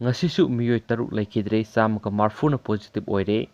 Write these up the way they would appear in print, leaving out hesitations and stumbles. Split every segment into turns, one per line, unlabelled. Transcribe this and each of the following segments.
ngasisu miyoi taruk laikidre samaka marfuna positive oire.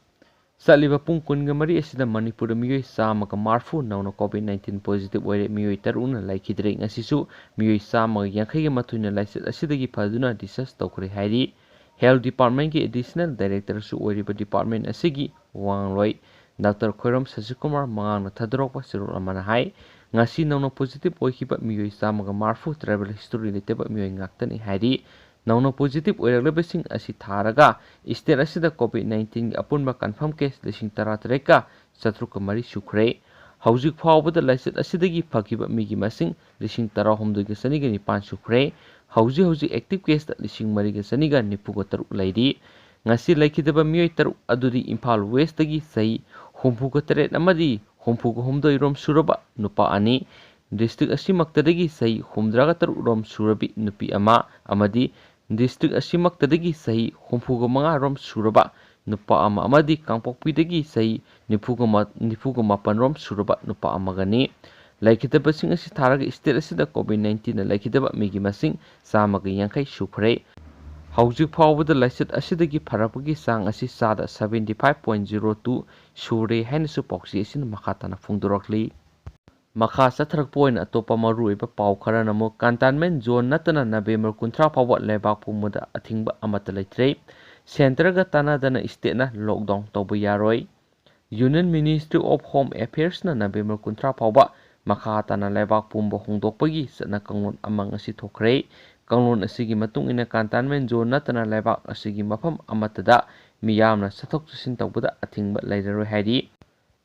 Saliba pung kunga mari asida Manipur miyoi samaka marfu nauna COVID-19 positive oire miyoi taruna laikidre ngasisu miyoi samaka yankhai ga matuina laiset asidagi phaduna discuss tokre hairi. Health Department ki Additional Director su oiriba department asigi wangloi Dr. Khoiram Sasikumar mangana thadrokpa sirul amana hai ngasi nauna positive oikiba miyoi samaka marfu travel history leteba miyoi ngaktani hairi. Nauna positive oiraglabasing asi tharaga state asida COVID-19 apunba confirm case lising taratreka satruka mari sukre. Hauzik phawbada laiset asidagi phakiba migi masing lising tara homdoga saniga nipan sukre. Hauzik active case da lising mariga saniga nipuga taruk laidi. Ngasi laikidaba miyoi taruk adudi Imphal West dagi sahi humpuga teret amadi humpuga homdoi rom suraba nupa ani. District asimaktadagi sahi humdraga taruk rom surabi nupi ama amadi district asimaktadagi sahi humpuga manga rom suraba nupa ama amadi Kangpokpidagi sahi nipuga mapan rom suraba nupa amagani. Laikidaba sing asi tharaga state asida COVID-19 na laikidaba migi masing samaga yankai sukre. Hauzik phawbada laiset asidagi pharapagi sang asi sada 75.02 sure hainasu pauksi asina makhatana phungdorakli. Makha satharak point atopa maru iba pau khara namo Contamant Zone natana November 30 phawa Leibak Pumba da athingba amata Leitre. Center ga tanadana state na lockdown tawba yaroi. Union Ministry of Home Affairs na November 30 phawa makha tana Leibak Pumba hongdokpagi satna kanglon amang asi thokre. Kanglon asigi matung ina Contamant Zone natana Leibak asigi mafam amatada miyamna sathok sasin tawbada athingba leidaroi hairi.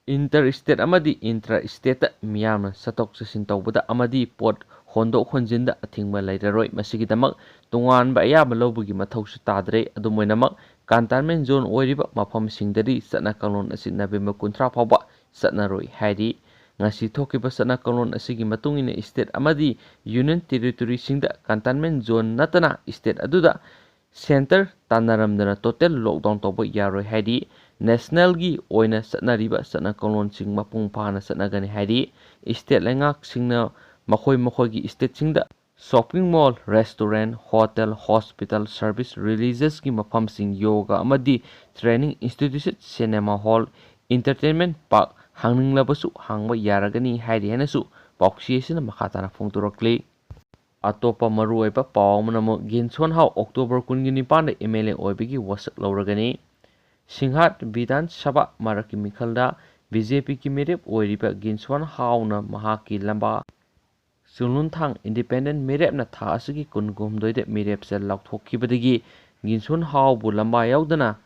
Interstate amadi intra-state miyamna satok sasin tawbada amadi pot hondok honjinda athingba leidaroi masigidamak tunganba ayaba lawbugi mathausu tadre adumoinamak Contamant Zone oiriba mafamsingdari satna kanglon asi November 30 phawba satnaroi hairi. Ngasi thokiba satna kanglon asigi matungina state amadi union territory singda Contamant Zone natana state aduda center tanaramdana total lockdown tawba yaroi hairi. National gi oina satnariba satna kanglon sing mapung phana satnagani hairi. State lengak singna makhoi gi state singda shopping mall, restaurant, hotel, hospital, service, religious ki mafam sing yoga amadi training institution, cinema hall, entertainment park hangninglabassu hangba yaragani hairi hanasu pauksi asina makhatana phongdorakli. Atopa maruoiba pau manamo Ginson hau October 19 MLA oibigi wasak lauragani. Singhat Bidan Sabha Maraki Mikhalda BJP ki merep oiriba Ginson hauna mahaki lamba Sulunthang Independent merep na tha asigi kungumdoide merep se laukthokibadagi Ginson haubu lamba yaudana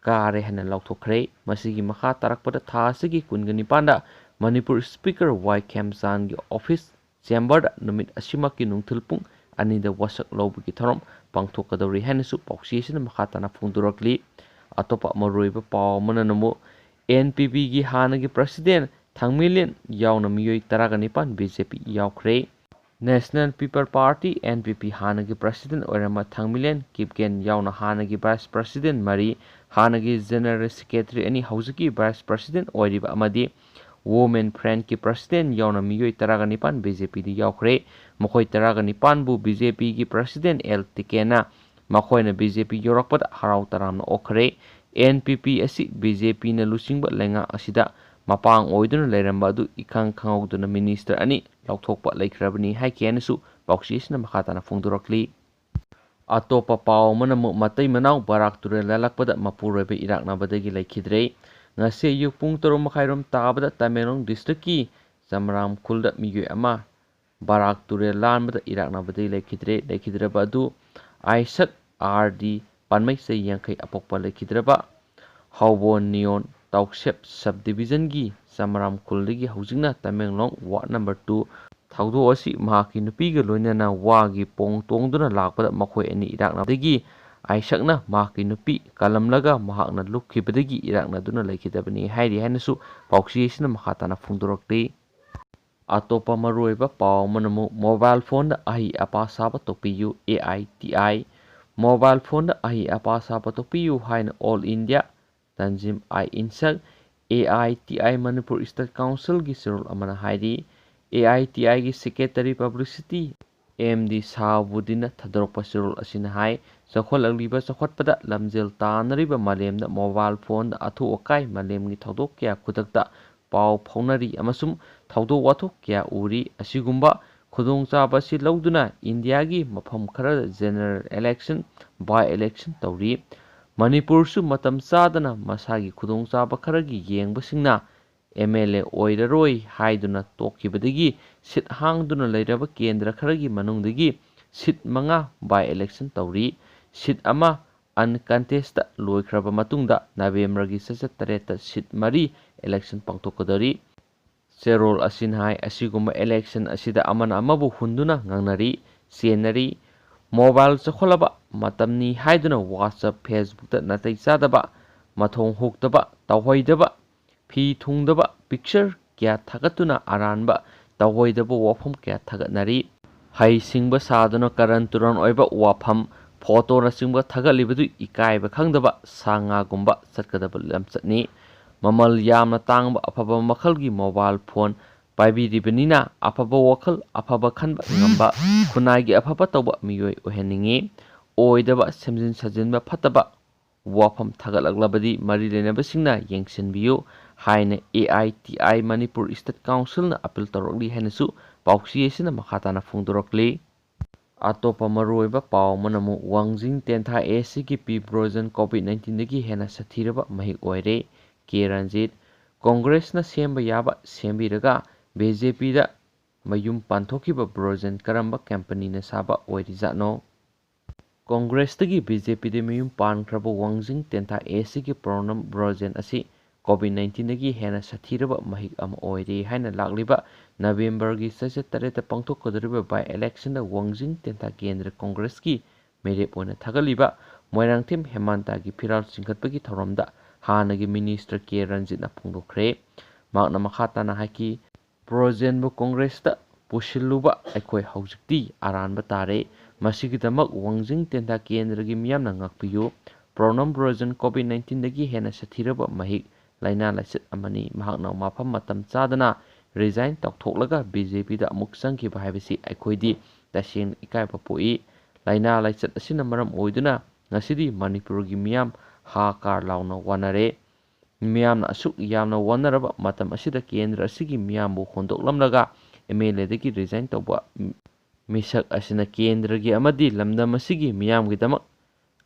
kare hana laukthokre. Masigi makha tarakpada tha asigi kungani panda Manipur Speaker Y Kemsan gi office chamber da numit asimaki nungthulpung anida wasak laubugi tharom pangthokadori hanasu pauksi asina makhatana phungdorakli. Atopa maruiba pau mananamo NPP gi hanagi president Thangmilian yauna miyoi taraganipan BJP yaukre. National People Party NPP hanagi president oirama Thangmilian Kipken yauna hanagi vice president mari hanagi general secretary ani hauziki vice president oiriba amadi Women Friend ki president yauna miyoi taraganipan BJP di yaukre. Makhoi taraganipan bu BJP gi president L Tikena makhoi na BJP yorakpada harau taramna okre. NPP asi BJP na lusingba lenga asida mapang oiduna leiramba adu ikang khangauduna minister ani laukthokpa laikhrabani haikienasu pauksisna makhatana phongdorakli. Atopa pau manamu matai manau barak ture lalakpada mapuroiba iraknabadagi laikhidre. Ngase yuk pung toro makhairom tabada Tamenglong district ki Samram khulda miyoi ama barak ture lanbada iraknabadagi laikhidraba adu Aisak RD Panmai say yankai apokpa laikhidraba Haubon Neon Tauksep subdivision gi Samaram Kuldigi haujingna Tamenglong ward number 2 thaudo asi mahaki nupiga loinana wagi pong tongduna lakpada makhoi ani iraknabadagi Aisakna mahaki nupi kalamlaga mahakna lukhibadagi iraknaduna laikhidabani hairi hanasu pauksi asina makhatana phungdorakli. Atopa maruiba pau manamu mobile phone da ahi apa saba topiyu AITI mobile phone da ahi apa saba topiyu haina All India Tanzim Insak AITI Manipur State Council gi sirul amana hairi. AITI gi secretary publicity MD Sahabudina thadrokpa sirul asina hai ꯆꯥꯎꯈꯠꯂꯛꯂꯤꯕ ꯆꯥꯎꯈꯠꯄꯗ ꯂꯝꯖꯦꯜ ꯇꯥꯟꯅꯔꯤꯕ ꯃꯥꯂꯦꯝꯗ mobile ꯐꯣꯟꯗ ꯑꯊꯨ ꯑꯀꯥꯏ ꯃꯥꯂꯦꯝꯒꯤ ꯊꯧꯗꯣꯛ ꯀꯌꯥ ꯈꯨꯗꯛꯇ ꯄꯥꯎ ꯐꯥꯎꯅꯔꯤ ꯑꯃꯁꯨꯡ ꯊꯧꯗꯣꯛ ꯋꯥꯊꯣꯛ ꯀꯌꯥ ꯎꯔꯤ꯫ ꯑꯁꯤꯒꯨꯝꯕ ꯈꯨꯗꯣꯡꯆꯥꯕ ꯑꯁꯤ ꯂꯧꯗꯨꯅ ꯏꯟꯗꯤꯌꯥꯒꯤ ꯃꯐꯝ ꯈꯔꯗ ꯖꯦꯅꯔꯦꯜ ꯏꯂꯦꯛꯁꯟ, ꯕꯥꯏ ꯏꯂꯦꯛꯁꯟ ꯇꯧꯔꯤ꯫ ꯃꯅꯤꯄꯨꯔꯁꯨ ꯃꯇꯝ ꯆꯥꯗꯅ ꯃꯁꯥꯒꯤ ꯈꯨꯗꯣꯡꯆꯥꯕ ꯈꯔꯒꯤ ꯌꯦꯡꯕꯁꯤꯡꯅ MLA ꯑꯣꯏꯔꯔꯣꯏ ꯍꯥꯏꯗꯨꯅ ꯇꯣꯛꯈꯤꯕꯗꯒꯤ ꯁꯤꯠ ꯍꯥꯡꯗꯨꯅ ꯂꯩꯔꯕ ꯀꯦꯟꯗ꯭ꯔ ꯈꯔꯒꯤ ꯃꯅꯨꯡꯗꯒꯤ ꯁꯤꯠ 5 ꯕꯥꯏ ꯏꯂꯦꯛꯁꯟ ꯇꯧꯔꯤ꯫ ꯁꯤꯠ ꯑꯃ ꯑꯟꯀꯟꯇꯦꯁꯇ ꯂꯣꯏꯈ꯭ꯔꯕ ꯃꯇꯨꯡꯗ ꯅꯕꯦꯝꯕꯔꯒꯤ ꯆꯩꯆꯠ 8ꯇ ꯁꯤꯠ 4 ꯏꯂꯦꯛꯁꯟ ꯄꯥꯡꯊꯣꯛꯀꯗꯧꯔꯤ꯫ ꯆꯦꯔꯣꯜ ꯑꯁꯤꯅ ꯍꯥꯏ ꯑꯁꯤꯒꯨꯝꯕ ꯏꯂꯦꯛꯁꯟ ꯑꯁꯤꯗ ꯑꯃꯅ ꯑꯃꯕꯨ ꯍꯨꯟꯗꯨꯅ ꯉꯥꯡꯅꯔꯤ, ꯆꯦꯟꯅꯔꯤ꯫ ꯃꯣꯕꯥꯏꯜ ꯆꯥꯎꯈꯠꯂꯕ ꯃꯇꯝꯅꯤ ꯍꯥꯏꯗꯨꯅ ꯋꯥꯆꯞ, ꯐꯦꯁꯕꯨꯛꯇ ꯅꯥꯇꯩ ꯆꯥꯗꯕ, ꯃꯊꯣꯡ ꯍꯨꯛꯇꯕ, ꯇꯧꯍꯩꯗꯕ, ꯐꯤ ꯊꯨꯡꯗꯕ ꯄꯤꯛꯆꯔ ꯀꯌꯥ ꯊꯥꯒꯠꯇꯨꯅ ꯑꯔꯥꯟꯕ, ꯇꯧꯍꯩꯗꯕ ꯋꯥꯐꯝ ꯀꯌꯥ ꯊꯥꯒꯠꯅꯔꯤ꯫ ꯍꯩꯁꯤꯡꯕ ꯁꯥꯗꯨꯅ ꯀꯔꯟ ꯇꯨꯔꯟ ꯑꯣꯏꯕ ꯋꯥꯐꯝ, ꯐꯣꯇꯣꯅꯆꯤꯡꯕ ꯊꯥꯒꯠꯂꯤꯕꯗꯨ ꯏꯀꯥꯏꯕ ꯈꯪꯗꯕ ꯁꯥ ꯉꯥꯒꯨꯝꯕ ꯆꯠꯀꯗꯕ ꯂꯝꯆꯠꯅꯤ꯫ ꯃꯃꯜ ꯌꯥꯝꯅ ꯇꯥꯡꯕ ꯑꯐꯕ ꯃꯈꯜꯒꯤ ꯃꯣꯕꯥꯏꯜ ꯐꯣꯟ ꯄꯥꯏꯕꯤꯔꯤꯕꯅꯤꯅ ꯑꯐꯕ ꯋꯥꯈꯜ, ꯑꯐꯕ ꯈꯟꯕ ꯉꯝꯕ, ꯈꯨꯟꯅꯥꯏꯒꯤ ꯑꯐꯕ ꯇꯧꯕ ꯃꯤꯑꯣꯏ ꯑꯣꯏꯍꯟꯅꯤꯡꯉꯤ꯫ ꯑꯣꯏꯗꯕ, ꯁꯦꯝꯖꯤꯟ ꯁꯥꯖꯤꯟꯕ ꯐꯠꯇꯕ ꯋꯥꯐꯝ ꯊꯥꯒꯠꯂꯛꯂꯕꯗꯤ ꯃꯔꯤ ꯂꯩꯅꯕꯁꯤꯡꯅ ꯌꯦꯡꯁꯤꯟꯕꯤꯌꯨ ꯍꯥꯏꯅ AITI ꯃꯅꯤꯄꯨꯔ ꯁ꯭ꯇꯦꯠ ꯀꯥꯎꯟꯁꯤꯜꯅ ꯑꯄꯤꯜ ꯇꯧꯔꯛꯂꯤ ꯍꯥꯏꯅꯁꯨ ꯄꯥꯎꯆꯦ ꯑꯁꯤꯅ ꯃꯈꯥ ꯇꯥꯅ ꯐꯣꯡꯗꯣꯔꯛꯂꯤ꯫ ꯑꯇꯣꯞꯄ ꯃꯔꯨꯑꯣꯏꯕ ꯄꯥꯎ ꯑꯃꯅ ꯑꯃꯨꯛ ꯋꯥꯡꯖꯤꯡ ꯇꯦꯟꯊꯥ ASCꯒꯤ ꯚꯔꯖꯟ ꯀꯣꯚꯤꯗ-19ꯗꯒꯤ ꯍꯦꯟꯅ ꯁꯥꯊꯤꯔꯕ ꯃꯍꯤꯛ ꯑꯣꯏꯔꯦ꯫ ꯀꯦ. ꯔꯟꯖꯤꯠ, ꯀꯣꯡꯒ꯭ꯔꯦꯁꯅ ꯁꯦꯝꯕ ꯌꯥꯕ ꯁꯦꯝꯕꯤꯔꯒ BJPꯗ ꯃꯌꯨꯝ ꯄꯥꯟꯊꯣꯛꯈꯤꯕ ꯚꯔꯖꯟ ꯀꯔꯝꯕ ꯀꯝꯄꯦꯅꯤꯅ ꯁꯥꯕ ꯑꯣꯏꯔꯤꯖꯥꯠꯅꯣ? ꯀꯣꯡꯒ꯭ꯔꯦꯁꯇꯒꯤ BJPꯗ ꯃꯌꯨꯝ ꯄꯥꯟꯈ꯭ꯔꯕ ꯋꯥꯡꯖꯤꯡ ꯇꯦꯟꯊꯥ ASCꯒꯤ ꯄ꯭ꯔꯣꯅꯝ ꯚꯔꯖꯟ ꯑꯁꯤ ꯀꯣꯚꯤꯗ-19ꯗꯒꯤ ꯍꯦꯟꯅ ꯁꯥꯊꯤꯔꯕ ꯃꯍꯤꯛ ꯑꯃ ꯑꯣꯏꯔꯦ ꯍꯥꯏꯅ ꯂꯥꯛꯂꯤꯕ ꯅꯕꯦꯝꯕꯔꯒꯤ ꯆꯩꯆꯠ 8ꯇ ꯄꯥꯡꯊꯣꯛꯀꯗꯧꯔꯤꯕ ꯕꯥꯏ ꯏꯂꯦꯛꯁꯟꯗ ꯋꯥꯡꯖꯤꯡ ꯇꯦꯟꯊꯥ ꯀꯦꯟꯗ꯭ꯔ ꯀꯣꯡꯒ꯭ꯔꯦꯁꯀꯤ ꯃꯤꯔꯦꯞ ꯑꯣꯏꯅ ꯊꯥꯒꯠꯂꯤꯕ ꯃꯣꯏꯔꯥꯡꯊꯦꯝ ꯍꯦꯃꯥꯟꯇꯒꯤ ꯐꯤꯔꯥꯜ ꯆꯤꯡꯈꯠꯄꯒꯤ ꯊꯧꯔꯝꯗ ꯍꯥꯟꯅꯒꯤ ꯃꯤꯅꯤꯁꯇꯔ ꯀꯦ. ꯔꯟꯖꯤꯠꯅ ꯐꯣꯡꯗꯣꯛꯈ꯭ꯔꯦ꯫ ꯃꯍꯥꯛꯅ ꯃꯈꯥ ꯇꯥꯅ ꯍꯥꯏꯈꯤ, ꯚꯔꯖꯟꯕꯨ ꯀꯣꯡꯒ꯭ꯔꯦꯁꯇ ꯄꯨꯁꯤꯜꯂꯨꯕ ꯑꯩꯈꯣꯏ ꯍꯧꯖꯤꯛꯇꯤ ꯑꯔꯥꯟꯕ ꯇꯥꯔꯦ꯫ ꯃꯁꯤꯒꯤꯗꯃꯛ ꯋꯥꯡꯖꯤꯡ ꯇꯦꯟꯊꯥ ꯀꯦꯟꯗ꯭ꯔꯒꯤ ꯃꯤꯌꯥꯝꯅ ꯉꯥꯛꯄꯤꯌꯨ꯫ ꯄ꯭ꯔꯣꯅꯝ ꯚꯔꯖꯟ ꯀꯣꯚꯤꯗ-19ꯗꯒꯤ ꯍꯦꯟꯅ ꯁꯥꯊꯤꯔꯕ ꯃꯍꯤꯛ, ꯂꯥꯏꯅꯥ ꯂꯥꯏꯆꯠ ꯑꯃꯅꯤ꯫ ꯃꯍꯥꯛꯅ ꯃꯐꯝ ꯃꯇꯝ ꯆꯥꯗꯅ ꯔꯤꯖꯥꯏꯟ ꯇꯧꯊꯣꯛꯂꯒ BJPꯗ ꯑꯃꯨꯛ ꯆꯪꯈꯤꯕ ꯍꯥꯏꯕꯁꯤ ꯑꯩꯈꯣꯏꯗꯤ ꯇꯁꯦꯡꯅ ꯏꯀꯥꯏꯕ ꯄꯣꯛꯏ꯫ ꯂꯥꯏꯅꯥ ꯂꯥꯏꯆꯠ ꯑꯁꯤꯅ ꯃꯔꯝ ꯑꯣꯏꯗꯨꯅ ꯉꯁꯤꯗꯤ ꯃꯅꯤꯄꯨꯔꯒꯤ ꯃꯤꯌꯥꯝ ꯍꯥꯍꯀꯥꯔ ꯂꯥꯎꯅ ꯋꯥꯅꯔꯦ꯫ ꯃꯤꯌꯥꯝꯅ ꯑꯁꯨꯛ ꯌꯥꯝꯅ ꯋꯥꯅꯔꯕ ꯃꯇꯝ ꯑꯁꯤꯗ ꯀꯦꯟꯗ꯭ꯔ ꯑꯁꯤꯒꯤ ꯃꯤꯌꯥꯝꯕꯨ ꯍꯣꯟꯗꯣꯛꯂꯝꯂꯒ MLAꯗꯒꯤ ꯔꯤꯖꯥꯏꯟ ꯇꯧꯕ ꯃꯤꯁꯛ ꯑꯁꯤꯅ ꯀꯦꯟꯗ꯭ꯔꯒꯤ ꯑꯃꯗꯤ ꯂꯝꯗꯝ ꯑꯁꯤꯒꯤ ꯃꯤꯌꯥꯝꯒꯤꯗꯃꯛ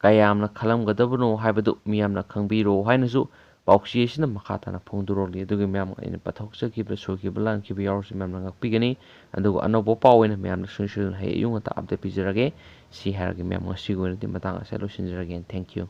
ꯀꯌꯥꯝꯅ ꯈꯜꯂꯝꯒꯗꯕꯅꯣ ꯍꯥꯏꯕꯗꯨ ꯃꯤꯌꯥꯝꯅ ꯈꯪꯕꯤꯔꯣ ꯍꯥꯏꯅꯁꯨ ꯄꯥꯎꯆꯦ ꯑꯁꯤꯅ ꯃꯈꯥ ꯇꯥꯅ ꯐꯣꯡꯗꯣꯔꯛꯂꯤ꯫ ꯑꯗꯨꯒ ꯃꯌꯥꯝ ꯑꯩꯅ ꯄꯊꯣꯛꯆꯈꯤꯕ, ꯁꯣꯏꯈꯤꯕ, ꯂꯥꯟꯈꯤꯕ ꯌꯥꯎꯔꯁꯨ ꯃꯌꯥꯝꯅ ꯉꯥꯛꯄꯤꯒꯅꯤ꯫ ꯑꯗꯨꯒ ꯑꯅꯧꯕ ꯄꯥꯎ ꯑꯣꯏꯅ ꯃꯌꯥꯝꯅ ꯁꯣꯏꯗꯅ ꯍꯌꯦꯡ ꯑꯌꯨꯛ ꯉꯟꯇꯥ ꯑꯞꯗꯦꯠ ꯄꯤꯖꯔꯒꯦ꯫ ꯁꯤ ꯍꯥꯏꯔꯒ ꯃꯌꯥꯝ ꯉꯁꯤꯒꯤ ꯑꯣꯏꯅꯗꯤ ꯃꯇꯥꯡ ꯑꯁꯤꯗ ꯂꯣꯏꯁꯤꯟꯖꯔꯒꯦ꯫ Thank you.